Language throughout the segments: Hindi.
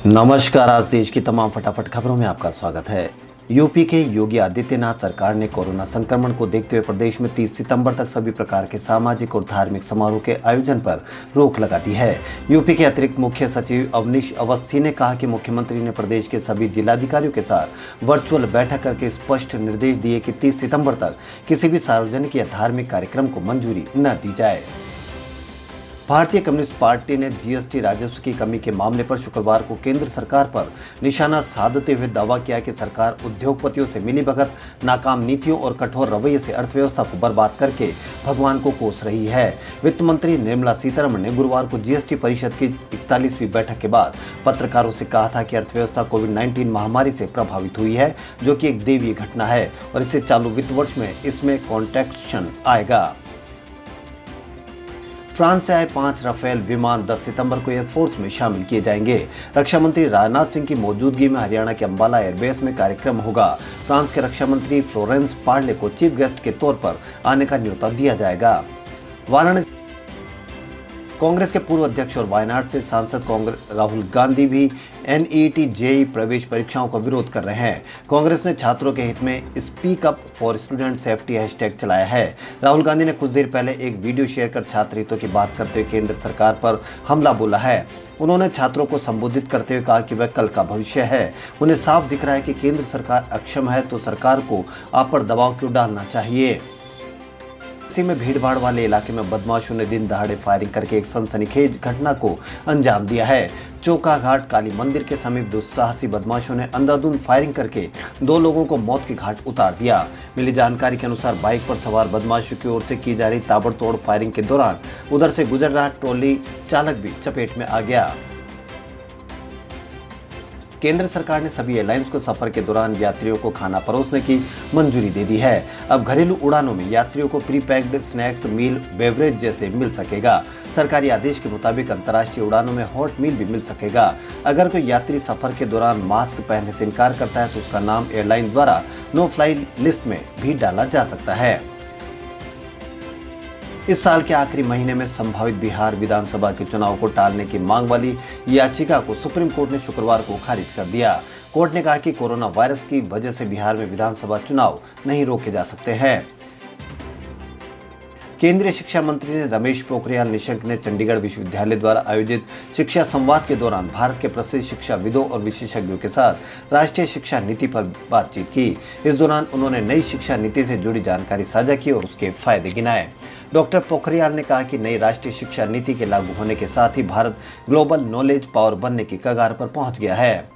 नमस्कार। आज देश की तमाम फटाफट खबरों में आपका स्वागत है। यूपी के योगी आदित्यनाथ सरकार ने कोरोना संक्रमण को देखते हुए प्रदेश में 30 सितंबर तक सभी प्रकार के सामाजिक और धार्मिक समारोह के आयोजन पर रोक लगा दी है। यूपी के अतिरिक्त मुख्य सचिव अवनीश अवस्थी ने कहा कि मुख्यमंत्री ने प्रदेश के सभी जिलाधिकारियों के साथ वर्चुअल बैठक करके स्पष्ट निर्देश दिए कि 30 सितंबर तक किसी भी सार्वजनिक या धार्मिक कार्यक्रम को मंजूरी न दी जाए। भारतीय कम्युनिस्ट पार्टी ने जीएसटी राजस्व की कमी के मामले पर शुक्रवार को केंद्र सरकार पर निशाना साधते हुए दावा किया कि सरकार उद्योगपतियों से मिलीभगत, नाकाम नीतियों और कठोर रवैये से अर्थव्यवस्था को बर्बाद करके भगवान को कोस रही है। वित्त मंत्री निर्मला सीतारमण ने गुरुवार को जीएसटी परिषद की 41वीं बैठक के बाद पत्रकारों से कहा था कि अर्थव्यवस्था कोविड-19 महामारी से प्रभावित हुई है, जो कि एक दैवीय घटना है और इससे चालू वित्त वर्ष में इसमें कॉन्ट्रैक्शन आएगा। फ्रांस से आए 5 राफेल विमान 10 सितंबर को एयरफोर्स में शामिल किए जाएंगे। रक्षा मंत्री राजनाथ सिंह की मौजूदगी में हरियाणा के अंबाला एयरबेस में कार्यक्रम होगा। फ्रांस के रक्षा मंत्री फ्लोरेंस पार्ले को चीफ गेस्ट के तौर पर आने का न्योता दिया जाएगा। वाराणसी कांग्रेस के पूर्व अध्यक्ष और वायनाड से सांसद कांग्रेस राहुल गांधी भी एनईटी जेईई प्रवेश परीक्षाओं का विरोध कर रहे हैं। कांग्रेस ने छात्रों के हित में speak up for student safety hashtag चलाया है। राहुल गांधी ने कुछ देर पहले एक वीडियो शेयर कर छात्र हितों की बात करते हुए केंद्र सरकार पर हमला बोला है। उन्होंने छात्रों को संबोधित करते हुए कहा कि वह कल का भविष्य है। उन्हें साफ दिख रहा है कि केंद्र सरकार अक्षम है, तो सरकार को आप पर दबाव क्यों डालना चाहिए। इसी में भीड़भाड़ वाले इलाके में बदमाशों ने दिन दहाड़े फायरिंग करके एक सनसनीखेज घटना को अंजाम दिया है। चौका घाट काली मंदिर के समीप दुस्साहसी बदमाशों ने अंधाधुंध फायरिंग करके 2 लोगों को मौत की घाट उतार दिया। मिली जानकारी के अनुसार बाइक पर सवार बदमाशों की ओर से की जा रही ताबड़तोड़ फायरिंग के दौरान उधर से गुजर रहा ट्रॉली चालक भी चपेट में आ गया। केंद्र सरकार ने सभी एयरलाइंस को सफर के दौरान यात्रियों को खाना परोसने की मंजूरी दे दी है। अब घरेलू उड़ानों में यात्रियों को प्री पैक्ड स्नैक्स, मील, बेवरेज जैसे मिल सकेगा। सरकारी आदेश के मुताबिक अंतर्राष्ट्रीय उड़ानों में हॉट मील भी मिल सकेगा। अगर कोई यात्री सफर के दौरान मास्क पहनने से इनकार करता है तो उसका नाम एयरलाइन द्वारा नो फ्लाई लिस्ट में भी डाला जा सकता है। इस साल के आखिरी महीने में संभावित बिहार विधानसभा के चुनाव को टालने की मांग वाली याचिका को सुप्रीम कोर्ट ने शुक्रवार को खारिज कर दिया। कोर्ट ने कहा कि कोरोना वायरस की वजह से बिहार में विधानसभा चुनाव नहीं रोके जा सकते हैं। केंद्रीय शिक्षा मंत्री ने रमेश पोखरियाल निशंक ने चंडीगढ़ विश्वविद्यालय द्वारा आयोजित शिक्षा संवाद के दौरान भारत के प्रसिद्ध शिक्षाविदों और विशेषज्ञों के साथ राष्ट्रीय शिक्षा नीति पर बातचीत की। इस दौरान उन्होंने नई शिक्षा नीति से जुड़ी जानकारी साझा की और उसके फायदे गिनाए। डॉक्टर पोखरियाल ने कहा कि नई राष्ट्रीय शिक्षा नीति के लागू होने के साथ ही भारत ग्लोबल नॉलेज पावर बनने की कगार पर पहुंच गया है।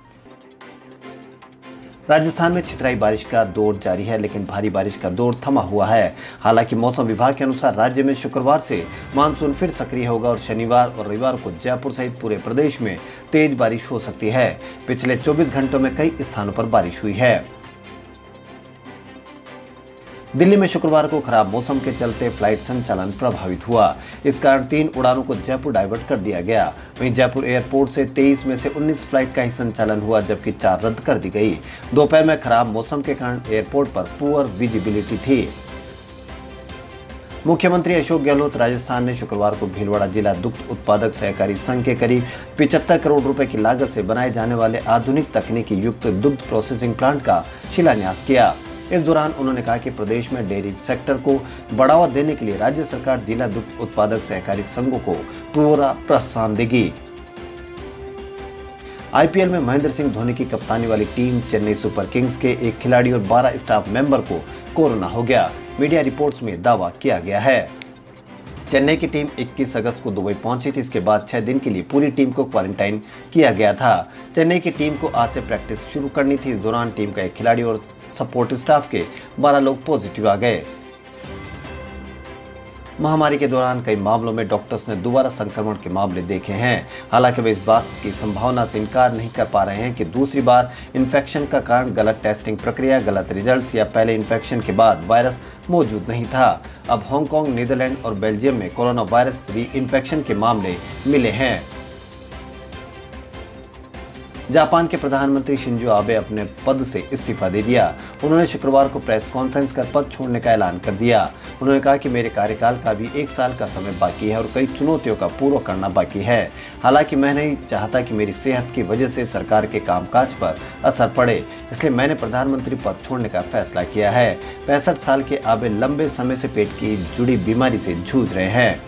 राजस्थान में छितराई बारिश का दौर जारी है, लेकिन भारी बारिश का दौर थमा हुआ है। हालांकि मौसम विभाग के अनुसार राज्य में शुक्रवार से मानसून फिर सक्रिय होगा और शनिवार और रविवार को जयपुर सहित पूरे प्रदेश में तेज बारिश हो सकती है। पिछले 24 घंटों में कई स्थानों पर बारिश हुई है। दिल्ली में शुक्रवार को खराब मौसम के चलते फ्लाइट संचालन प्रभावित हुआ। इस कारण 3 उड़ानों को जयपुर डाइवर्ट कर दिया गया। वहीं जयपुर एयरपोर्ट से 23 में से 19 फ्लाइट का ही संचालन हुआ, जबकि 4 रद्द कर दी गई। दोपहर में खराब मौसम के कारण एयरपोर्ट पर पुअर विजिबिलिटी थी। मुख्यमंत्री अशोक गहलोत राजस्थान ने शुक्रवार को भीलवाड़ा जिला दुग्ध उत्पादक सहकारी संघ के करीब 75 करोड़ रुपए की लागत से बनाए जाने वाले आधुनिक तकनीकी युक्त दुग्ध प्रोसेसिंग प्लांट का शिलान्यास किया। इस दौरान उन्होंने कहा कि प्रदेश में डेयरी सेक्टर को बढ़ावा देने के लिए राज्य सरकार जिला दुग्ध उत्पादक सहकारी संघों को पूरा प्रोत्साहन देगी। आईपीएल में महेंद्र सिंह धोनी की कप्तानी वाली टीम चेन्नई सुपर किंग्स के एक खिलाड़ी और 12 स्टाफ मेंबर को कोरोना हो गया। मीडिया रिपोर्ट्स में दावा किया गया है। चेन्नई की टीम 21 अगस्त को दुबई पहुंची थी। इसके बाद 6 दिन के लिए पूरी टीम को क्वारंटाइन किया गया था। चेन्नई की टीम को आज से प्रैक्टिस शुरू करनी थी। इस दौरान टीम का एक खिलाड़ी और सपोर्ट स्टाफ के 12 लोग पॉजिटिव आ गए। महामारी के दौरान कई मामलों में डॉक्टर्स ने दोबारा संक्रमण के मामले देखे हैं। हालांकि वे इस बात की संभावना से इनकार नहीं कर पा रहे हैं कि दूसरी बार इन्फेक्शन का कारण गलत टेस्टिंग प्रक्रिया, गलत रिजल्ट्स या पहले इन्फेक्शन के बाद वायरस मौजूद नहीं था। अब हांगकांग, नीदरलैंड और बेल्जियम में कोरोना वायरस री इन्फेक्शन के मामले मिले हैं। जापान के प्रधानमंत्री शिंजो आबे अपने पद से इस्तीफा दे दिया। उन्होंने शुक्रवार को प्रेस कॉन्फ्रेंस कर पद छोड़ने का ऐलान कर दिया। उन्होंने कहा कि मेरे कार्यकाल का भी 1 साल का समय बाकी है और कई चुनौतियों का पूरा करना बाकी है। हालांकि मैं नहीं चाहता कि मेरी सेहत की वजह से सरकार के कामकाज पर असर पड़े, इसलिए मैंने प्रधानमंत्री पद छोड़ने का फैसला किया है। 65 साल के आबे लंबे समय से पेट की जुड़ी बीमारी से जूझ रहे हैं।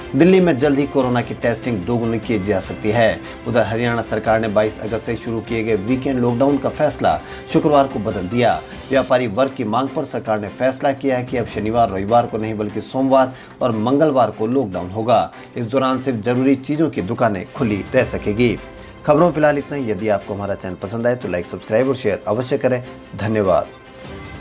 दिल्ली में जल्द ही कोरोना की टेस्टिंग दोगुनी की जा सकती है। उधर हरियाणा सरकार ने 22 अगस्त से शुरू किए गए वीकेंड लॉकडाउन का फैसला शुक्रवार को बदल दिया। व्यापारी वर्ग की मांग पर सरकार ने फैसला किया है कि अब शनिवार रविवार को नहीं बल्कि सोमवार और मंगलवार को लॉकडाउन होगा। इस दौरान सिर्फ जरूरी चीजों की दुकानें खुली रह सकेगी। खबरों फिलहाल इतना ही। यदि आपको हमारा चैनल पसंद आए तो लाइक, सब्सक्राइब और शेयर अवश्य करें। धन्यवाद।